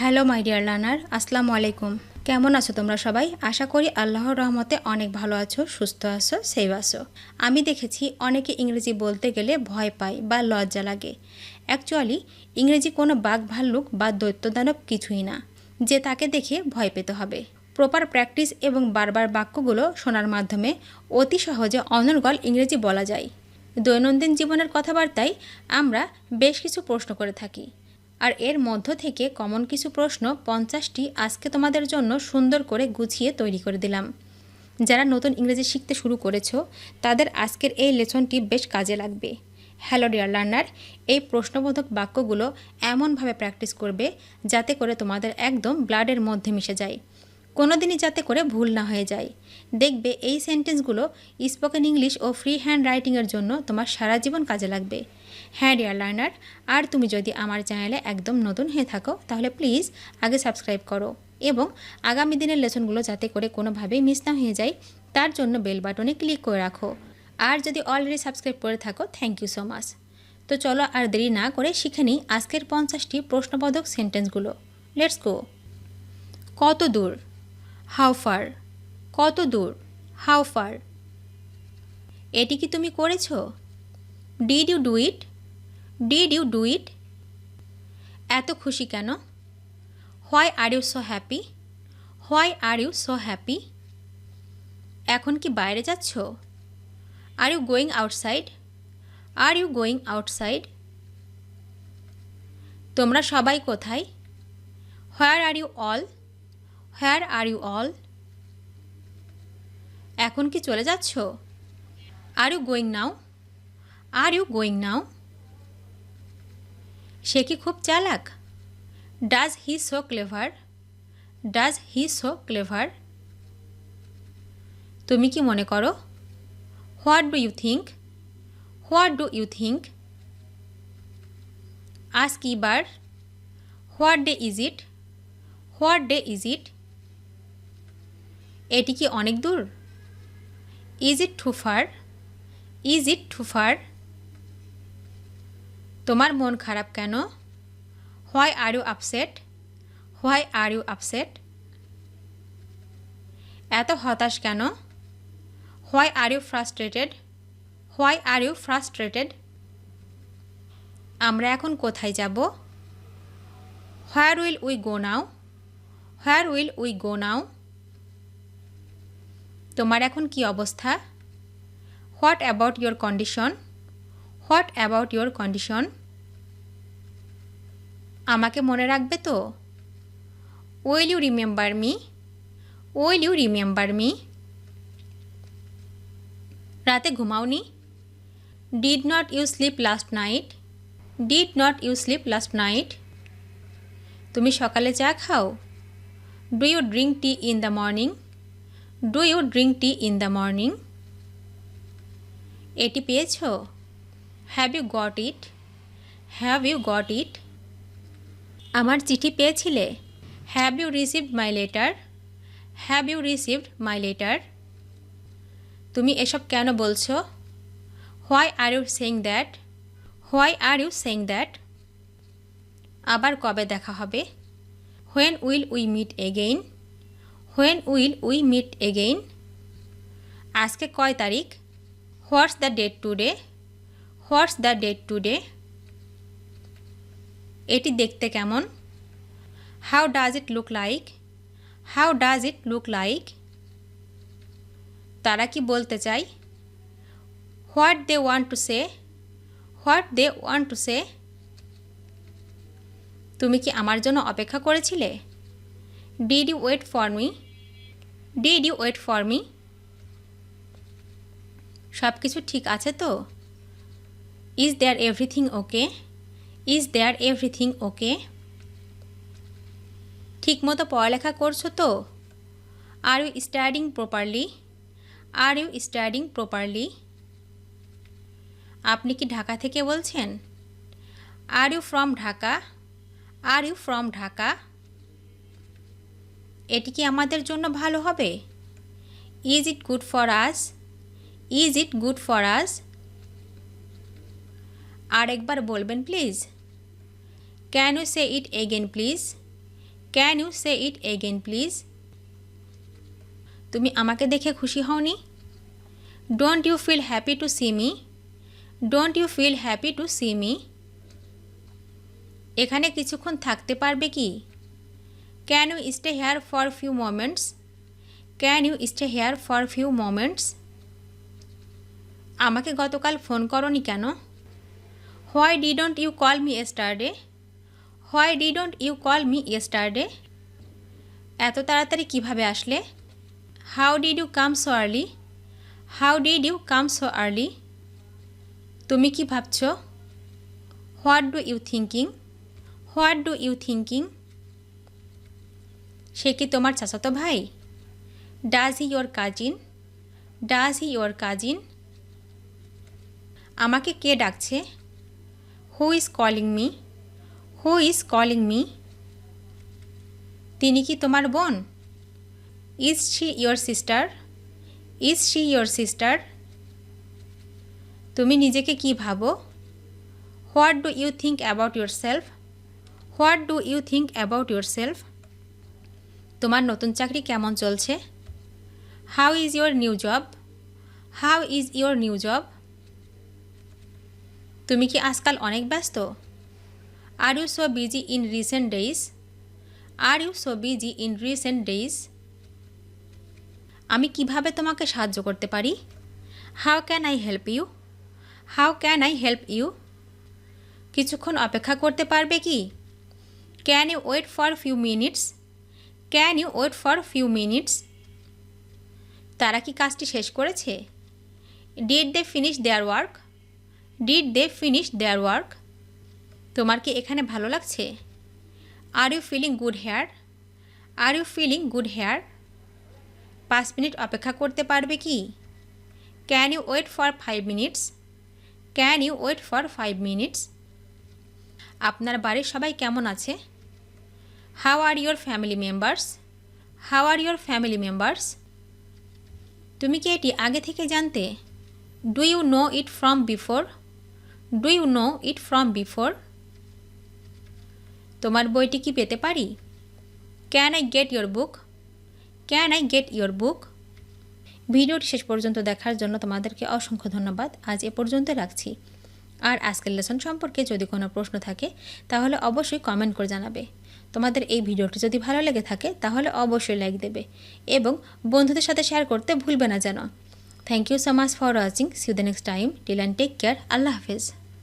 Hello my dear learner, আসসালামু আলাইকুম। কেমন আছো তোমরা সবাই? আশা করি আল্লাহর রহমতে অনেক ভালো আছো, সুস্থ আছো, সেভ আছো। আমি দেখেছি অনেকে ইংরেজি বলতে গেলে ভয় পায় বা লজ্জা লাগে। অ্যাকচুয়ালি ইংরেজি কোনো বাঘ ভাল্লুক বা দৈত্যদানব কিছুই না যে তাকে দেখে ভয় পেতে হবে। প্রপার প্র্যাকটিস এবং বারবার বাক্যগুলো শোনার মাধ্যমে অতি সহজে অনর্গল ইংরেজি বলা যায়। দৈনন্দিন জীবনের কথাবার্তায় আমরা বেশ কিছু প্রশ্ন করে থাকি, আর এর মধ্য থেকে কমন কিছু প্রশ্ন 50টি আজকে তোমাদের জন্য সুন্দর করে গুছিয়ে তৈরি করে দিলাম। যারা নতুন ইংরেজি শিখতে শুরু করেছো তাদের আজকের এই লেসনটি বেশ কাজে লাগবে। হ্যালো ডিয়ার লার্নার, এই প্রশ্নবোধক বাক্যগুলো এমনভাবে প্র্যাকটিস করবে যাতে করে তোমাদের একদম ব্লাডের মধ্যে মিশে যায়, কোনো দিনই যাতে করে ভুল না হয়ে যায়। দেখবে এই সেন্টেন্সগুলো স্পোকেন ইংলিশ ও ফ্রি হ্যান্ড রাইটিংয়ের জন্য তোমার সারা জীবন কাজে লাগবে। হ্যাঁ ডিয়ার লার্নার, আর তুমি যদি আমার চ্যানেলে একদম নতুন হয়ে থাকো তাহলে প্লিজ আগে সাবস্ক্রাইব করো এবং আগামী দিনের লেসনগুলো যাতে করে কোনোভাবেই মিস না হয়ে যায় তার জন্য বেল বাটনে ক্লিক করে রাখো। আর যদি অলরেডি সাবস্ক্রাইব করে থাকো, থ্যাংক ইউ সো মাচ। তো চলো আর দেরি না করে শিখে নিই আজকের 50টি প্রশ্নবোধক সেন্টেন্সগুলো। Let's go. কত দূর? How far. কত দূর? How far. এটি কি তুমি করেছো? Did you do it? Did you do it? এত খুশি কেন? Why are you so happy? Why are you so happy? এখন কি বাইরে যাচ্ছ? Are you going outside? Are you going outside? তোমরা সবাই কোথায়? Where are you all? Where are you all? এখন কি চলে যাচ্ছ? Are you going now? Are you going নাও? সে কি খুব চালাক? Does he so clever? Does he so clever? তুমি কি মনে করো? What do you think? What do you think? আজ কি বার? What day is it? What day is it? এটি কি অনেক দূর? Is it too far? Is it too far? তোমার মন খারাপ কেন? Why are you upset? Why are you upset? এত হতাশ কেন? Why are you frustrated? Why are you frustrated? আমরা এখন কোথায় যাব? Where will we go now? Where will we go now? তোমার এখন কি অবস্থা? What about your condition? What about your condition? আমাকে মনে রাখবে তো? Will you remember me? Will you remember me? রাতে ঘুমাওনি? Did not you sleep last night? Did not you sleep last night? তুমি সকালে চা খাও? Do you drink tea in the morning? Do you drink tea in the morning? এটি পেয়েছো? Have you got it? Have you got it? আমার চিঠি পেয়েছিলে? Have you received my letter? Have you received my letter? তুমি এসব কেন বলছো? Why are you saying that? Why are you saying that? আবার কবে দেখা হবে? When will we meet again? When will we meet again? আজকে কয় তারিখ? What's the date today? What's the date today? এটি দেখতে কেমন? How does it look like? How does it look like? তারা কি বলতে চায়? What they want to say? What they want to say? তুমি কি আমার জন্য অপেক্ষা করেছিলে? Did you wait for me? Did you wait for me? সব কিছু ঠিক আছে তো? Is there everything okay? Is there everything okay? ঠিক মতো পড়ালেখা করছো তো? Are you studying properly? Are you studying properly? আপনি কি ঢাকা থেকে বলছেন? Are you from Dhaka? R you from Dhaka? এটি কি আমাদের জন্য ভালো হবে? Is it good for us? Is it good for us? আর একবার বলবেন please? Can you say it again please? Can you say it again please? তুমি আমাকে দেখে খুশি হওনি? Don't you feel happy to see me? Don't you feel happy to see me? এখানে কিছুক্ষণ থাকতে পারবে কি? Can you stay here for few moments? Can you stay here for few moments? আমাকে গতকাল ফোন করনি কেন? Why didn't you call me yesterday? Why didn't you call me yesterday? এত তাড়াতাড়ি কিভাবে আসলে? How did you come so early? How did you come so early? তুমি কি ভাবছ? What do you thinking? What do you thinking? সে কি তোমার চাচাতো ভাই? Does he your cousin? Does he your cousin? আমাকে কে ডাকছে? Who is calling me? Who is calling me? তিনি কি তোমার বোন? Is she your sister? Is she your sister? তুমি নিজেকে কি ভাবো? What do you think about your self? What do you think about your self? তোমার নতুন চাকরি কেমন চলছে? How is your new job? How is your new job? তুমি কি আজকাল অনেক ব্যস্ত? Are you so busy in recent days? Are you so busy in recent days? আমি কিভাবে তোমাকে সাহায্য করতে পারি? How can I help you? How can I help you? কিছুক্ষণ অপেক্ষা করতে পারবে কি? Can you wait for few minutes? Can you wait for few minutes? তারা কি কাজটি শেষ করেছে? Did they finish their work? Did they finish their work? তোমার কি এখানে ভালো লাগছে? Are you feeling good here? Are you feeling good here? 5 minute অপেক্ষা করতে পারবে কি? Can you wait for 5 minutes? Can you wait for 5 minutes? আপনার বাড়ির সবাই কেমন আছে? How are your family members? How are your family members? তুমি কি এটি আগে থেকে জানতে? Do you know it from before? Do you know it from before? তোমার বইটি কি পেতে পারি? Can I get your book? Can I get your book? ভিডিওটি শেষ পর্যন্ত দেখার জন্য তোমাদেরকে অসংখ্য ধন্যবাদ। আজ এ পর্যন্ত রাখছি। আর আজকের লেসন সম্পর্কে যদি কোনো প্রশ্ন থাকে তাহলে অবশ্যই কমেন্ট করে জানাবে। তোমাদের এই ভিডিওটি যদি ভালো লেগে থাকে তাহলে অবশ্যই লাইক দেবে এবং বন্ধুদের সাথে শেয়ার করতে ভুলবে না যেন। Thank you so much for watching. See you the next time. Till and take care. আল্লাহ হাফেজ।